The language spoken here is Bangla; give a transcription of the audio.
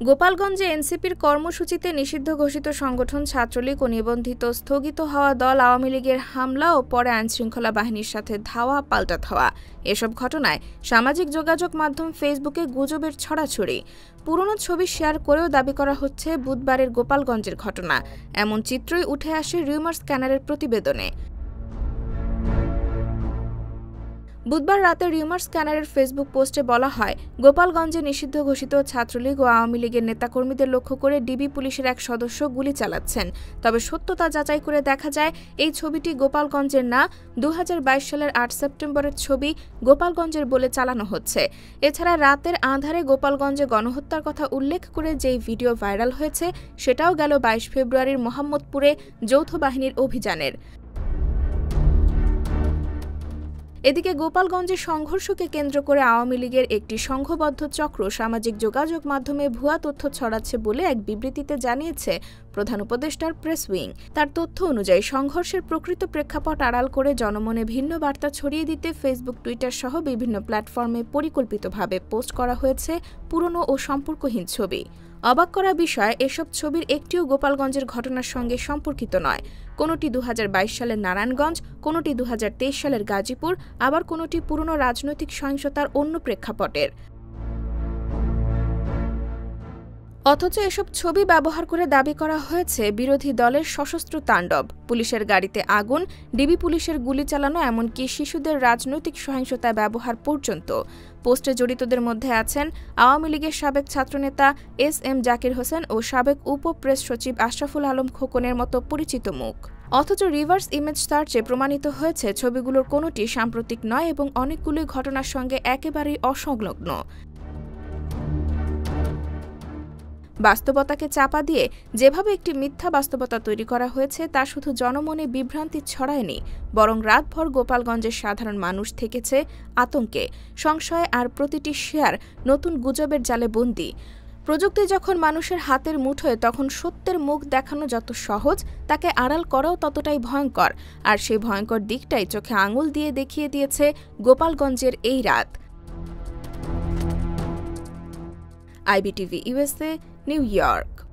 গোপালগঞ্জে এনসিপির কর্মসূচিতে নিষিদ্ধ ঘোষিত সংগঠন ছাত্রলীগ ও নিবন্ধিত স্থগিত হওয়া দল আওয়ামী লীগের হামলা ও পরে আইনশৃঙ্খলা বাহিনীর সাথে ধাওয়া পাল্টা ধাওয়া। এসব ঘটনায় সামাজিক যোগাযোগ মাধ্যম ফেসবুকে গুজবের ছড়াছড়ি। পুরনো ছবি শেয়ার করেও দাবি করা হচ্ছে বুধবারের গোপালগঞ্জের ঘটনা। এমন চিত্রই উঠে আসে রিউমার স্ক্যানারের প্রতিবেদনে। বুধবার রাতে রিউমার স্ক্যানারের ফেসবুক পোস্টে বলা হয়, গোপালগঞ্জে নিষিদ্ধ ঘোষিত ছাত্রলীগ ও আওয়ামী লীগের নেতাকর্মীদের লক্ষ্য করে ডিবি পুলিশের এক সদস্য গুলি চালাচ্ছেন। তবে সত্যতা যাচাই করে দেখা যায়, এই ছবিটি গোপালগঞ্জের না, 2022 সালের 8 সেপ্টেম্বরের ছবি গোপালগঞ্জের বলে চালানো হচ্ছে। এছাড়া রাতের আঁধারে গোপালগঞ্জে গণহত্যার কথা উল্লেখ করে যেই ভিডিও ভাইরাল হয়েছে, সেটাও গেল 22 ফেব্রুয়ারির মোহাম্মদপুরে যৌথ বাহিনীর অভিযানের। এদিকে গোপালগঞ্জের সংঘর্ষকে কেন্দ্র করে আওয়ামী লীগের একটি সংঘবদ্ধ চক্র সামাজিক যোগাযোগ মাধ্যমে ভুয়া তথ্য ছড়াচ্ছে বলে এক বিবৃতিতে জানিয়েছে প্রধান উপদেষ্টার প্রেস উইং। তার তথ্য অনুযায়ী সংঘর্ষের প্রকৃত প্রেক্ষাপট আড়াল করে জনমনে ভিন্ন বার্তা ছড়িয়ে দিতে ফেসবুক, টুইটার সহ বিভিন্ন প্ল্যাটফর্মে পরিকল্পিতভাবে পোস্ট করা হয়েছে পুরনো ও সম্পর্কহীন ছবি। অবাক করা বিষয়, এসব ছবির একটিও গোপালগঞ্জের ঘটনার সঙ্গে সম্পর্কিত নয়। কোনোটি 2022 সালের নারায়ণগঞ্জ, কোনোটি 2023 সালের গাজীপুর, আবার কোনোটি পুরনো রাজনৈতিক সহিংসতার অন্য প্রেক্ষাপটের। অথচ এসব ছবি ব্যবহার করে দাবি করা হয়েছে বিরোধী দলের সশস্ত্র তাণ্ডব, পুলিশের গাড়িতে আগুন, ডিবি পুলিশের গুলি চালানো, এমনকি শিশুদের রাজনৈতিক সহিংসতা ব্যবহার পর্যন্ত। পোস্টে জড়িতদের মধ্যে আছেন আওয়ামী লীগের সাবেক ছাত্রনেতা এস.এম. জাকির হোসেন ও সাবেক উপ প্রেস সচিব আশরাফুল আলম খোকনের মতো পরিচিত মুখ। অথচ রিভার্স ইমেজ সার্চে প্রমাণিত হয়েছে ছবিগুলোর কোনোটি সাম্প্রতিক নয় এবং অনেকগুলোই ঘটনার সঙ্গে একেবারেই অসংলগ্ন। বাস্তবতাকে চাপা দিয়ে যেভাবে একটি মিথ্যা বাস্তবতা তৈরি করা হয়েছে, তা শুধু জনমনে বিভ্রান্তি ছড়ায়নি, বরং রাতভর গোপালগঞ্জের সাধারণ মানুষ থেকেছে আতঙ্কে, সংশয়ে, আর প্রতিটি শেয়ার নতুন গুজবের জালে বন্দী। প্রযুক্তি যখন মানুষের হাতের মুঠোয়, তখন সত্যের মুখ দেখানো যত সহজ, তাকে আড়াল করাও ততটাই ভয়ঙ্কর। আর সেই ভয়ঙ্কর দিকটাই চোখে আঙুল দিয়ে দেখিয়ে দিয়েছে গোপালগঞ্জের এই রাত। IBTV USA, new York.